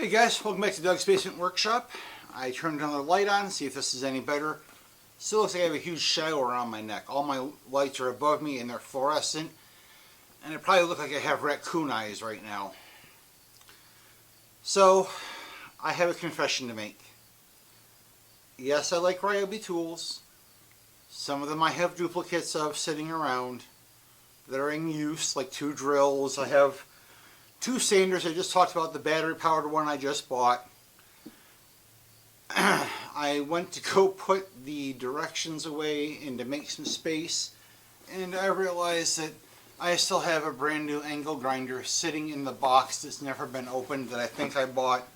Hey guys, welcome back to Doug's Basement Workshop. I turned another light on, see if this is any better. Still looks like I have a huge shadow around my neck. All my lights are above me and they're fluorescent. And it probably looks like I have raccoon eyes right now. So, I have a confession to make. Yes, I like RYOBI tools. Some of them I have duplicates of sitting around that are in use, like 2 drills. I have 2 sanders. I just talked about the battery powered one I just bought. I went to go put the directions away and to make some space, and I realized that I still have a brand new angle grinder sitting in the box that's never been opened that I think I bought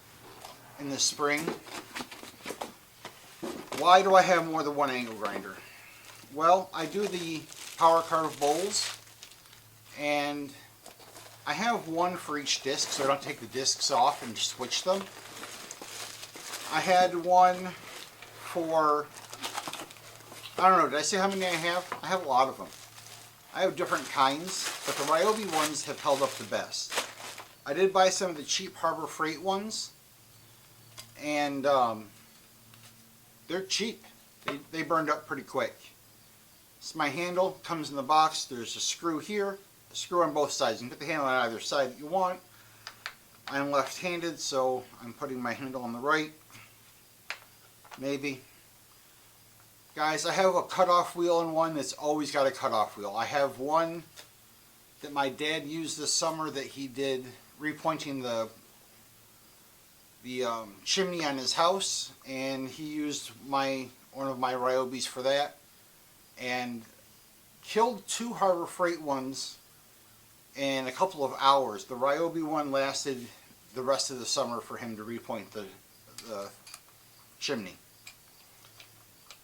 in the spring. Why do I have more than one angle grinder? Well, I do the power carve bowls, and I have one for each disc, so I don't take the discs off and switch them. I had one for, I don't know, did I say how many I have? I have a lot of them. I have different kinds, but the RYOBI ones have held up the best. I did buy some of the cheap Harbor Freight ones, and they're cheap. They burned up pretty quick. So my handle comes in the box. There's a screw here, a screw on both sides. You can put the handle on either side that you want. I'm left-handed, so I'm putting my handle on the right. Maybe. Guys, I have a cutoff wheel and one that's always got a cutoff wheel. I have one that my dad used this summer that he did repointing the chimney on his house, and he used one of my RYOBIs for that, and killed 2 Harbor Freight ones in a couple of hours. The RYOBI one lasted the rest of the summer for him to repoint the chimney.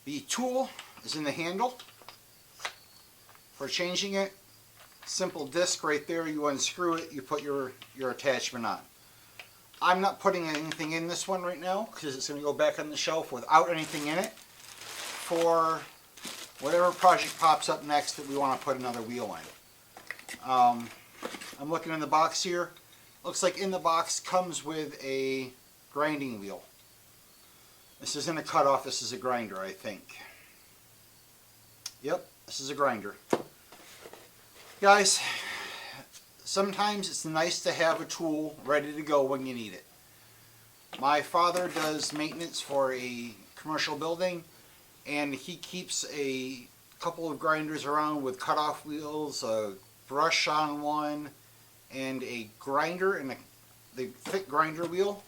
The tool is in the handle for changing it. Simple disc right there. You unscrew it, you put your attachment on. I'm not putting anything in this one right now because it's going to go back on the shelf without anything in it for whatever project pops up next that we want to put another wheel in. I'm looking in the box here. Looks like in the box comes with a grinding wheel. This isn't a cutoff, this is a grinder, I think. Yep, this is a grinder. Guys, sometimes it's nice to have a tool ready to go when you need it. My father does maintenance for a commercial building, and he keeps a couple of grinders around with cutoff wheels, a brush on one, and a grinder, and the thick grinder wheel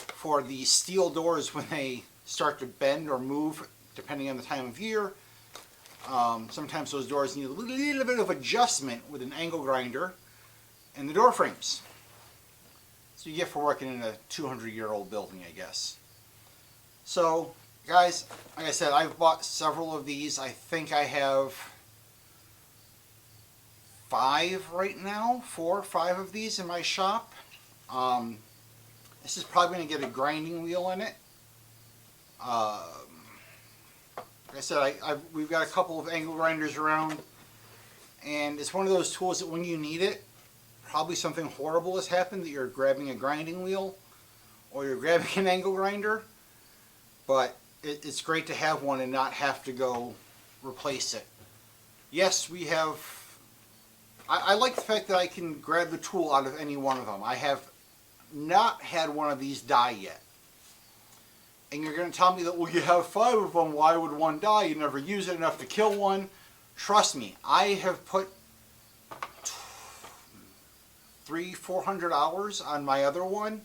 for the steel doors when they start to bend or move depending on the time of year. Sometimes those doors need a little bit of adjustment with an angle grinder and the door frames. So you get for working in a 200-year-old building, I guess. So guys, like I said, I've bought several of these. I think I have 5 right now, 4 or 5 of these in my shop. This is probably going to get a grinding wheel in it. Like I said, we've got a couple of angle grinders around, and it's one of those tools that when you need it, probably something horrible has happened, that you're grabbing a grinding wheel or you're grabbing an angle grinder, but it's great to have one and not have to go replace it. Yes, we have, I like the fact that I can grab the tool out of any one of them. I have not had one of these die yet. And you're going to tell me that, well, you have 5 of them, why would one die? You never use it enough to kill one. Trust me, I have put 300-400 hours on my other one,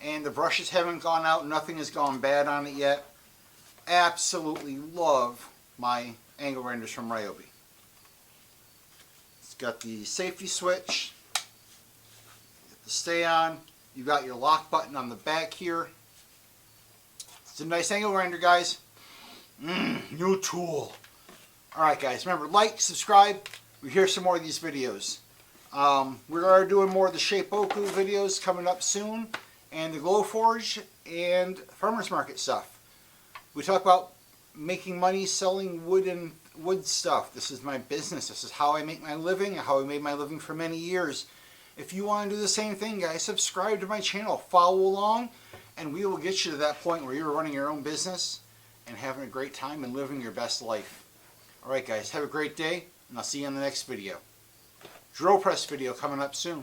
and the brushes haven't gone out, nothing has gone bad on it yet. Absolutely love my angle grinders from RYOBI. It's got the safety switch, the stay on. You've got your lock button on the back here. It's a nice angle grinder, guys. New tool. Alright guys, remember, like, subscribe. We hear some more of these videos. We are doing more of the Shapeoku videos coming up soon, and the Glowforge and Farmers Market stuff. We talk about making money selling wood stuff. This is my business. This is how I make my living, how I made my living for many years. If you want to do the same thing, guys, subscribe to my channel, follow along, and we will get you to that point where you're running your own business and having a great time and living your best life. Alright guys, have a great day, and I'll see you in the next video. Drill press video coming up soon.